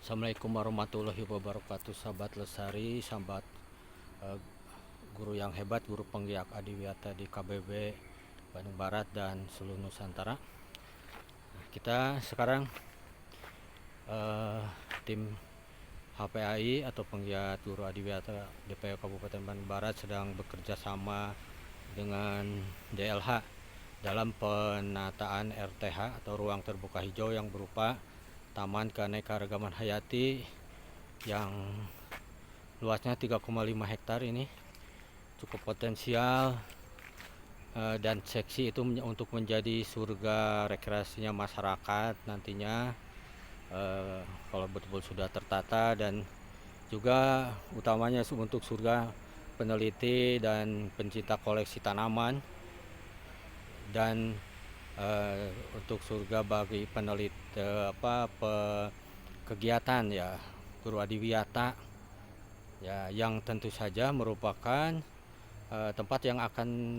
Assalamualaikum warahmatullahi wabarakatuh, sahabat Lestari, sahabat eh, guru yang hebat, guru penggiat adiwiyata di KBB Bandung Barat dan seluruh Nusantara. Kita sekarang eh, tim HPAI atau penggiat guru adiwiyata DPO Kabupaten Bandung Barat sedang bekerja sama dengan DLH dalam penataan RTH atau ruang terbuka hijau yang berupa Taman Keanekaragaman Hayati yang luasnya 3,5 hektar. Ini cukup potensial dan seksi itu untuk menjadi surga rekreasinya masyarakat nantinya, kalau betul-betul sudah tertata, dan juga utamanya untuk surga peneliti dan pencinta koleksi tanaman, dan untuk surga bagi peneliti kegiatan ya guru adiwiyata ya, yang tentu saja merupakan tempat yang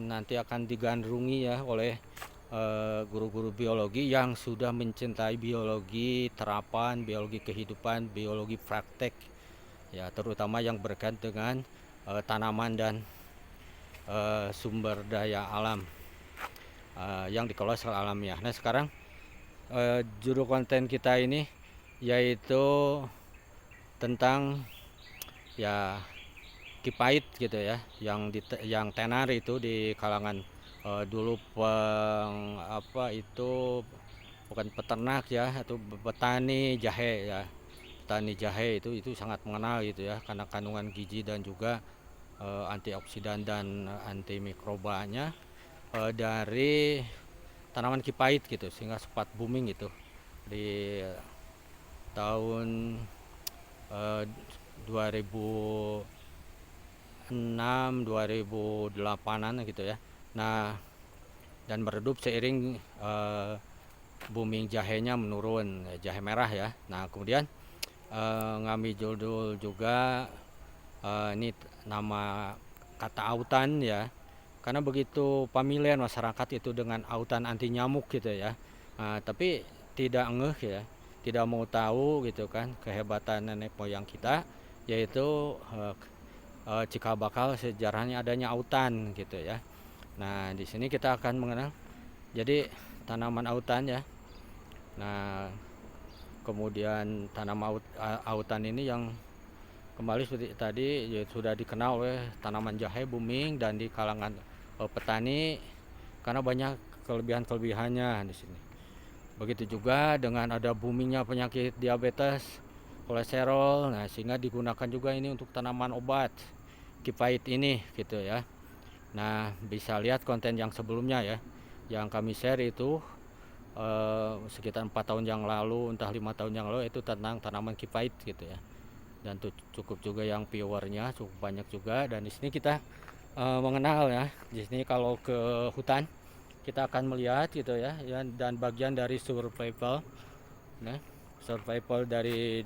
nanti akan digandrungi ya oleh guru-guru biologi yang sudah mencintai biologi terapan, biologi kehidupan, biologi praktek ya, terutama yang berkaitan dengan tanaman dan sumber daya alam yang dikelola secara alamiah. Nah sekarang judul konten kita ini yaitu tentang ya kipait gitu ya, yang tenar itu di kalangan dulu bukan peternak ya, atau petani jahe ya. Petani jahe itu sangat mengenal gitu ya, karena kandungan gizi dan juga antioksidan dan antimikrobanya dari tanaman kipait gitu, sehingga sempat booming gitu di tahun 2006 2008an gitu ya. Nah, dan meredup seiring booming jahenya menurun, jahe merah ya. Nah kemudian ngambil judul juga ini nama kata autan ya, karena begitu familiar masyarakat itu dengan autan anti nyamuk gitu ya. Tapi tidak ngeh ya, tidak mau tahu gitu kan kehebatan nenek moyang kita, yaitu cikal bakal sejarahnya adanya autan gitu ya. Nah di sini kita akan mengenal jadi tanaman autan ya. Nah kemudian autan ini yang kembali seperti tadi ya, sudah dikenal oleh tanaman jahe booming dan di kalangan petani karena banyak kelebihannya di sini. Begitu juga dengan ada boomingnya penyakit diabetes, kolesterol, nah sehingga digunakan juga ini untuk tanaman obat kipait ini gitu ya. Nah bisa lihat konten yang sebelumnya ya, yang kami share itu sekitar 4 tahun yang lalu, entah 5 tahun yang lalu, itu tentang tanaman kipait gitu ya. Dan cukup juga yang viewernya cukup banyak juga. Dan di sini kita mengenal ya, di sini kalau ke hutan kita akan melihat gitu ya, dan bagian dari survival, nah, survival dari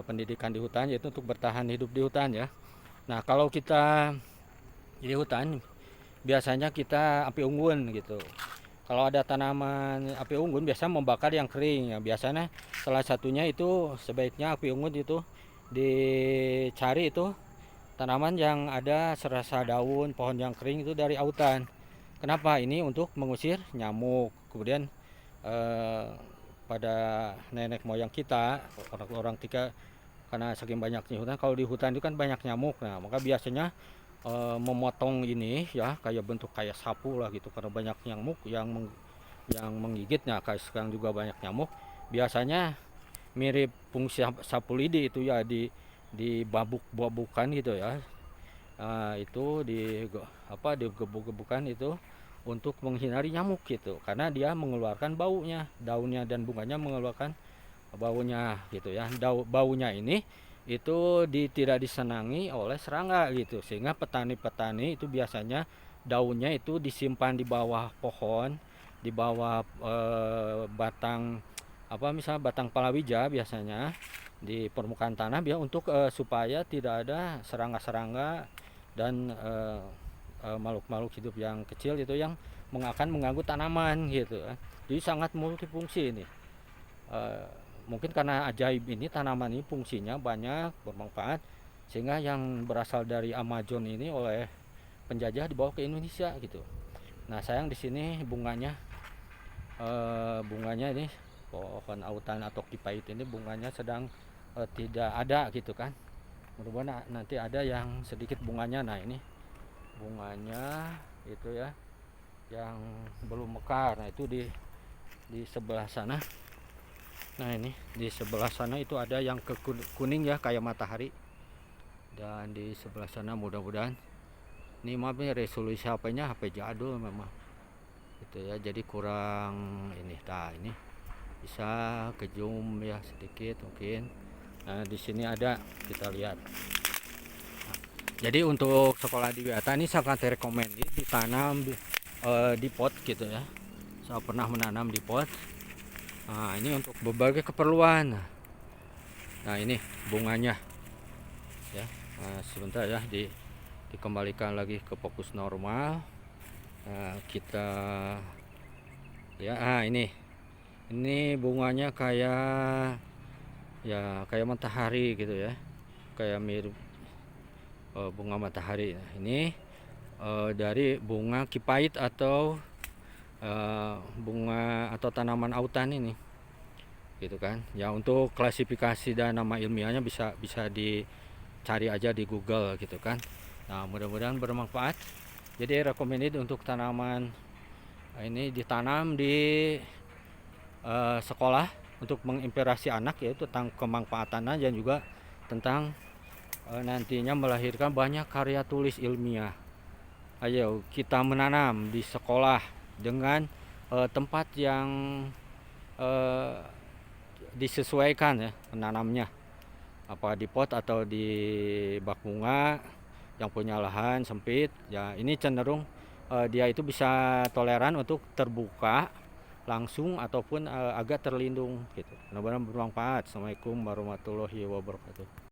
pendidikan di hutan, yaitu untuk bertahan hidup di hutan ya. Nah kalau kita di hutan biasanya kita api unggun gitu. Kalau ada tanaman api unggun biasa membakar yang kering ya. Biasanya salah satunya itu sebaiknya api unggun itu dicari itu tanaman yang ada serasa daun pohon yang kering itu dari autan. Kenapa? Ini untuk mengusir nyamuk. Kemudian eh, pada nenek moyang kita, orang-orang tiga, karena saking banyaknya hutan, kalau di hutan itu kan banyak nyamuk. Nah maka biasanya memotong ini ya kayak bentuk kayak sapu lah gitu, karena banyak nyamuk yang menggigitnya. Kayak sekarang juga banyak nyamuk, biasanya mirip fungsi sapu lidi itu ya, di babuk-babukan gitu ya. Itu digebuk-gebukan itu untuk menghindari nyamuk gitu, karena dia mengeluarkan baunya, daunnya dan bunganya mengeluarkan baunya gitu ya. Baunya ini itu tidak disenangi oleh serangga gitu, sehingga petani-petani itu biasanya daunnya itu disimpan di bawah pohon, di bawah batang misalnya batang palawija biasanya di permukaan tanah, biar untuk supaya tidak ada serangga-serangga dan makhluk-makhluk hidup yang kecil itu yang akan mengganggu tanaman gitu. Jadi sangat multifungsi ini. mungkin karena ajaib ini, tanaman ini fungsinya banyak, bermanfaat, sehingga yang berasal dari Amazon ini oleh penjajah dibawa ke Indonesia gitu. Nah sayang di sini bunganya ini pohon autan atau kipait ini bunganya sedang tidak ada gitu kan. Mudah-mudahan nanti ada yang sedikit bunganya. Nah ini bunganya itu ya yang belum mekar. Nah itu di sebelah sana. Nah ini di sebelah sana itu ada yang kuning ya kayak matahari. Dan di sebelah sana mudah-mudahan ini maaf nih resolusi HP-nya HP jadul memang gitu ya, jadi kurang ini. Nah ini bisa ke zoom ya sedikit mungkin. Nah di sini ada, kita lihat. Nah, jadi untuk sekolah di Wiata ini sangat rekomendasi ditanam di pot gitu ya. Saya pernah menanam di pot. Nah ini untuk berbagai keperluan. Nah ini bunganya ya. Nah, sebentar ya dikembalikan lagi ke fokus normal. Nah, kita ya ini bunganya kayak ya kayak matahari gitu ya, kayak mirip bunga matahari. Nah, ini dari bunga kipait atau bunga atau tanaman autan ini gitu kan ya. Untuk klasifikasi dan nama ilmiahnya bisa dicari aja di Google gitu kan. Nah mudah-mudahan bermanfaat. Jadi recommended untuk tanaman ini ditanam di sekolah untuk menginspirasi anak, yaitu tentang kemanfaatannya dan juga tentang nantinya melahirkan banyak karya tulis ilmiah. Ayo kita menanam di sekolah dengan tempat yang disesuaikan ya menanamnya, apa di pot atau di bak bunga yang punya lahan sempit ya. Ini cenderung dia itu bisa toleran untuk terbuka langsung ataupun agak terlindung gitu. Mudah-mudahan bermanfaat. Assalamualaikum warahmatullahi wabarakatuh.